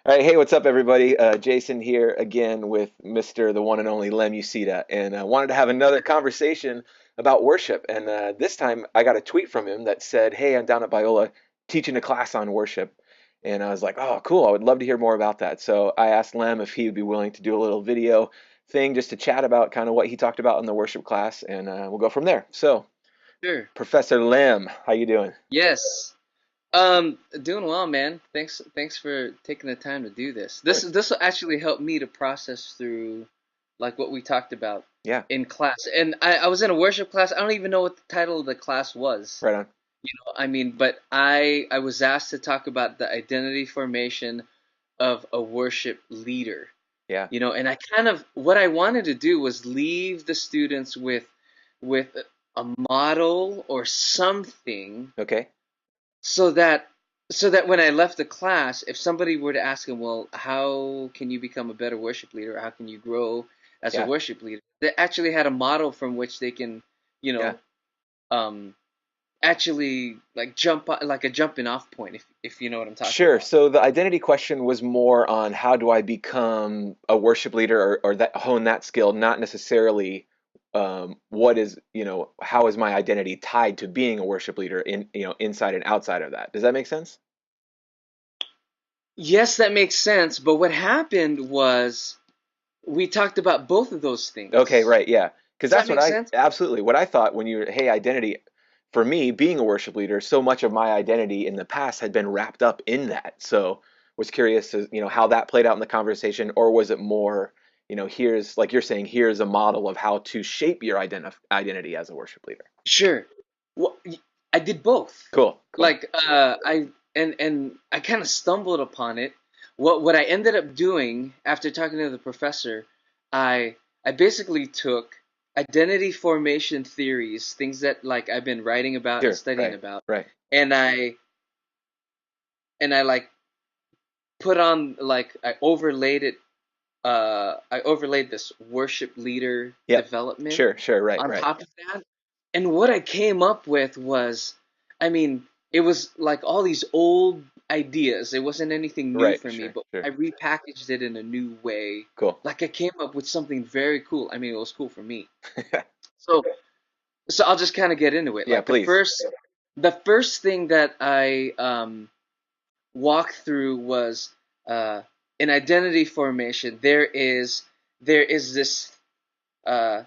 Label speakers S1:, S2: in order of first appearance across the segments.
S1: All right, hey, what's up, everybody? Jason here again with Mr. the one and only Lem Ucida, and I wanted to have another conversation about worship. And this time, I got a tweet from him that said, "Hey, I'm down at Biola teaching a class on worship," and I was like, "Oh, cool! I would love to hear more about that." So I asked Lem if he would be willing to do a little video thing just to chat about kind of what he talked about in the worship class, and we'll go from there. So,
S2: Sure.
S1: Professor Lem, how you doing?
S2: Yes. Doing well, man. Thanks for taking the time to do this.
S1: Of course.
S2: This will actually help me to process through like what we talked about
S1: Yeah,
S2: in class. And I was in a worship class. I don't even know what the title of the class was.
S1: right on.
S2: I mean, but I was asked to talk about the identity formation of a worship leader.
S1: Yeah.
S2: And I kind of what I wanted to do was leave the students with a model or something
S1: Okay.
S2: so that so that when I left the class, if somebody were to ask him, well, how can you become a better worship leader? How can you grow as a
S1: Yeah.
S2: worship leader? They actually had a model from which they can, you
S1: Yeah.
S2: know, um, actually like like a jumping off point, if you know what I'm talking
S1: Sure.
S2: about.
S1: So the identity question was more on how do I become a worship leader or that hone that skill, not necessarily what is, how is my identity tied to being a worship leader inside and outside of that. Does that make sense?
S2: Yes, that makes sense. But what happened was we talked about both of those
S1: Okay,
S2: things.
S1: right, yeah. Because
S2: Does that
S1: that's what
S2: make
S1: I
S2: sense?
S1: absolutely what I thought when hey, identity for me being a worship leader, so much of my identity in the past had been wrapped up in that. So was curious to, how that played out in the conversation, or was it more, here's like you're saying, here's a model of how to shape your identity as a worship leader.
S2: Sure. Well, I did both.
S1: Cool, cool.
S2: Like I and I kind of stumbled upon it. What I ended up doing after talking to the professor, I basically took identity formation theories, things that like I've been writing about and
S1: Sure,
S2: studying
S1: right,
S2: about,
S1: right.
S2: and I like put on like I overlaid this worship leader
S1: Yep.
S2: development
S1: Sure, sure, right,
S2: on
S1: right.
S2: top of that. And what I came up with was, I mean, it was like all these old ideas. It wasn't anything new
S1: Right,
S2: for me,
S1: sure,
S2: but
S1: sure.
S2: I repackaged it in a new way.
S1: Cool.
S2: Like I came up with something very cool. I mean, it was cool for me. So, so I'll just kind of get into it.
S1: Yeah,
S2: Like
S1: please.
S2: the first thing that I walked through was uh, in identity formation. There is this uh,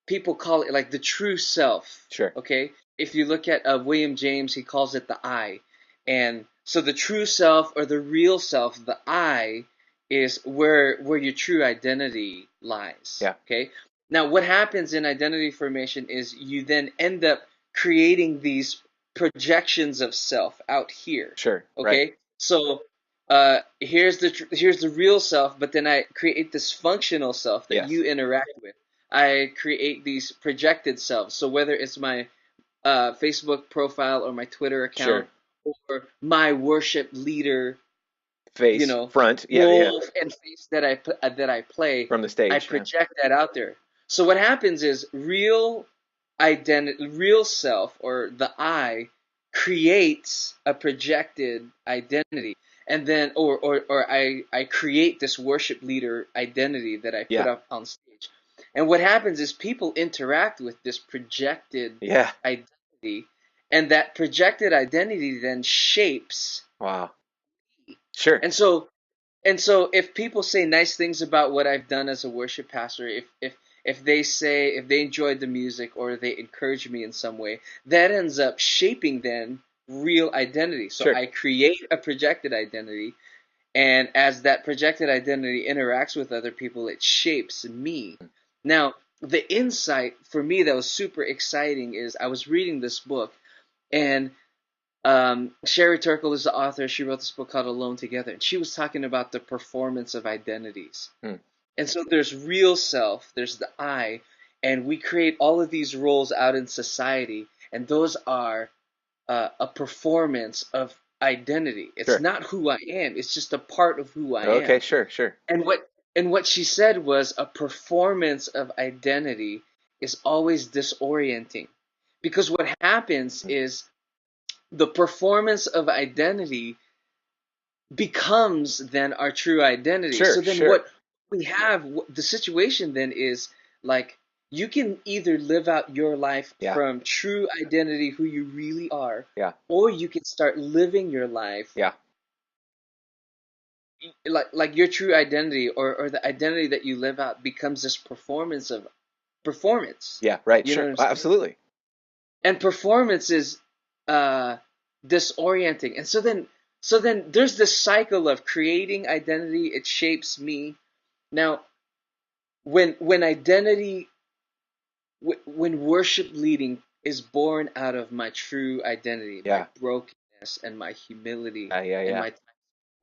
S2: people call it like the true self.
S1: Sure.
S2: Okay, if you look at William James, he calls it the I, and so the true self or the real self, the I, is where your true identity lies.
S1: Yeah,
S2: Okay, now what happens in identity formation is you then end up creating these projections of self out here.
S1: sure, right.
S2: Okay, so here's the real self, but then I create this functional self that
S1: Yes.
S2: you interact with. I create these projected selves. So whether it's my Facebook profile or my Twitter
S1: Sure.
S2: account or my worship leader, you
S1: Face,
S2: know,
S1: front. Yeah, yeah.
S2: role and face that I play,
S1: From the
S2: I
S1: stage. Yeah.
S2: project that out there. So what happens is real self or the I creates a projected identity. And then or I create this worship leader identity that I put
S1: Yeah.
S2: up on stage. And what happens is people interact with this projected
S1: Yeah.
S2: identity, and that projected identity then shapes
S1: Wow. Sure.
S2: and so and so if people say nice things about what I've done as a worship pastor, if they enjoyed the music or they encourage me in some way, that ends up shaping then real identity. So
S1: Sure.
S2: I create a projected identity, and as that projected identity interacts with other people, it shapes me. Now, the insight for me that was super exciting is I was reading this book, and Sherry Turkle is the author. She wrote this book called Alone Together, and she was talking about the performance of identities.
S1: Hmm.
S2: And so there's real self, there's the I, and we create all of these roles out in society, and those are a performance of identity. It's
S1: Sure.
S2: not who I am; it's just a part of who I
S1: Okay,
S2: am.
S1: sure, sure.
S2: And what she said was a performance of identity is always disorienting, because what happens
S1: Hmm.
S2: is the performance of identity becomes then our true identity.
S1: Sure,
S2: So then
S1: sure.
S2: what we have, the situation then is like you can either live out your life
S1: Yeah,
S2: from true identity, who you really are,
S1: yeah,
S2: or you can start living your life
S1: yeah,
S2: like your true identity, or the identity that you live out becomes this performance.
S1: yeah. Right,
S2: You know
S1: sure.
S2: what I'm saying?
S1: Absolutely.
S2: And performance is uh disorienting. And so then there's this cycle of creating identity. It shapes me. Now, when identity, when worship leading is born out of my true identity, my
S1: Yeah,
S2: brokenness and my humility
S1: yeah, yeah,
S2: and
S1: yeah.
S2: my time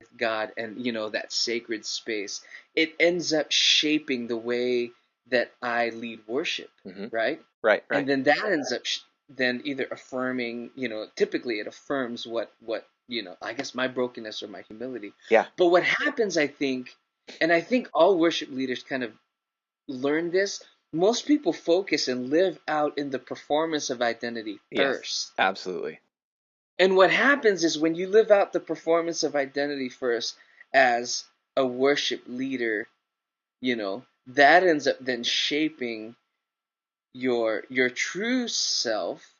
S2: with God, and that sacred space, it ends up shaping the way that I lead worship,
S1: Hmm.
S2: right?
S1: Right,
S2: And
S1: right.
S2: then that ends up then either affirming, typically it affirms what I guess my brokenness or my humility.
S1: Yeah.
S2: But what happens, I think, and I think all worship leaders kind of learn this, most people focus and live out in the performance of identity
S1: Yes,
S2: first.
S1: absolutely.
S2: And what happens is when you live out the performance of identity first as a worship leader, that ends up then shaping your true self.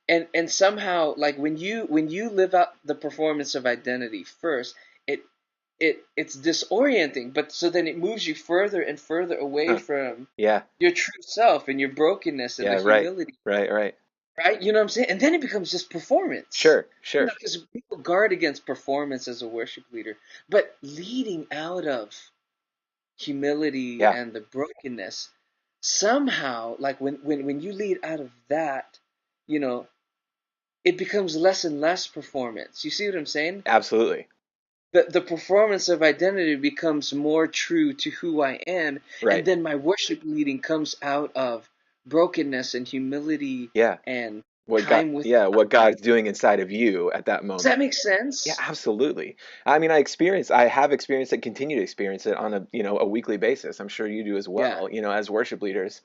S2: And somehow, like when you live out the performance of identity first, it it's disorienting, but so then it moves you further and further away
S1: Huh.
S2: from
S1: Yeah,
S2: your true self and your brokenness and the
S1: yeah, right,
S2: humility,
S1: right, right.
S2: right? You know what I'm saying? And then it becomes just performance.
S1: Sure, sure.
S2: Because people guard against performance as a worship leader, but leading out of humility
S1: Yeah,
S2: and the brokenness, somehow, like when you lead out of that, you know, it becomes less and less performance. You see what I'm saying?
S1: absolutely.
S2: The performance of identity becomes more true to who I am, and
S1: Right.
S2: then my worship leading comes out of brokenness and humility
S1: Yeah.
S2: and
S1: What God,
S2: time with
S1: yeah, what
S2: God.
S1: God's doing inside of you at that
S2: Does
S1: moment.
S2: that make
S1: Yeah,
S2: sense?
S1: absolutely. I mean, I have experienced it, continue to experience it on a weekly basis. I'm sure you do as
S2: Yeah,
S1: well, as worship leaders.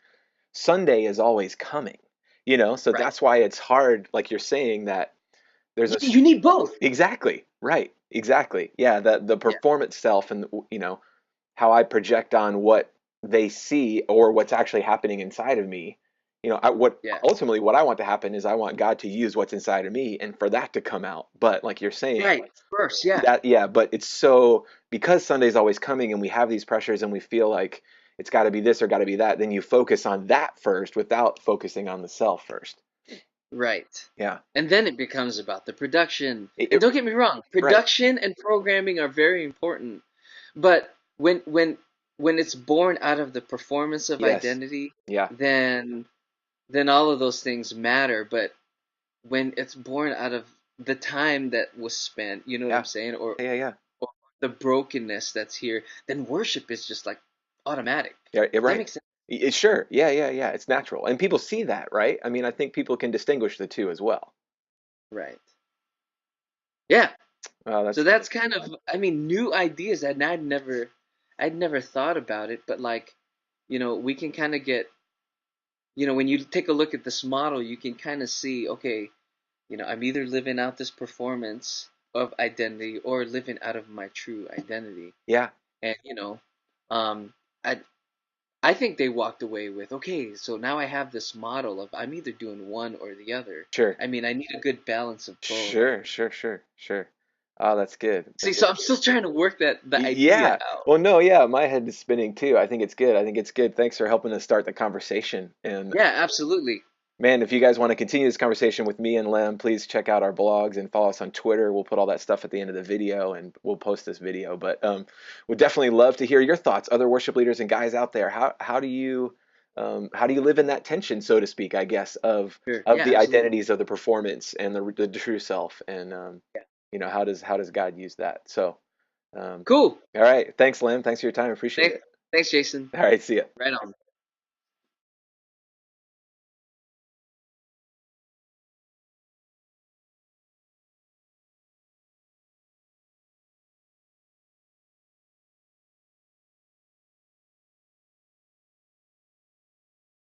S1: Sunday is always coming, so
S2: right.
S1: that's why it's hard, like you're saying, that there's a,
S2: You need both.
S1: exactly, right, exactly. Yeah, the
S2: Yeah,
S1: performance self and, how I project on what they see or what's actually happening inside of me.
S2: yeah.
S1: What I want to happen is I want God to use what's inside of me and for that to come out. But like you're saying,
S2: Right. First, yeah.
S1: that, yeah, but it's so, because Sunday's always coming and we have these pressures and we feel like it's got to be this or got to be that, then you focus on that first without focusing on the self first.
S2: Right.
S1: Yeah.
S2: And then it becomes about the production.
S1: It,
S2: And
S1: it-
S2: don't get me wrong,
S1: right.
S2: production and programming are very important. But when it's born out of the performance of
S1: Yes.
S2: identity,
S1: Yeah.
S2: then all of those things matter. But when it's born out of the time that was spent, you know what I'm
S1: Yeah.
S2: saying, or,
S1: Yeah. Yeah.
S2: or the brokenness that's here, then worship is just like automatic.
S1: Yeah. Yeah,
S2: That
S1: right.
S2: makes sense.
S1: Sure. Yeah. Yeah. Yeah. It's natural. And people see that, right? I mean, I think people can distinguish the two as well.
S2: Right. Yeah.
S1: That's
S2: So that's kind of, I mean, new ideas that I'd never thought about it, but like, we can kind of get, when you take a look at this model, you can kind of see, okay, I'm either living out this performance of identity or living out of my true identity.
S1: yeah.
S2: And, um, I I think they walked away with, okay, so now I have this model of I'm either doing one or the other.
S1: Sure.
S2: I mean, I need a good balance of both.
S1: Sure. Sure. Sure. Sure. Oh, that's good.
S2: See, so I'm still trying to work the idea
S1: Yeah.
S2: out.
S1: Well, no, yeah, my head is spinning too. I think it's good. I think it's good. Thanks for helping us start the conversation. And
S2: Yeah, absolutely.
S1: man, if you guys want to continue this conversation with me and Lem, please check out our blogs and follow us on Twitter. We'll put all that stuff at the end of the video and we'll post this video. But would definitely love to hear your thoughts, other worship leaders and guys out there. How do you live in that tension, so to speak, I guess, of
S2: Sure.
S1: of
S2: Yeah,
S1: the
S2: absolutely.
S1: identities of the performance and the true self, and how does God use that? So, um,
S2: Cool.
S1: all right, thanks, Lem. Thanks for your time. Appreciate
S2: Thanks,
S1: it.
S2: thanks, Jason.
S1: All right, see ya.
S2: Right on.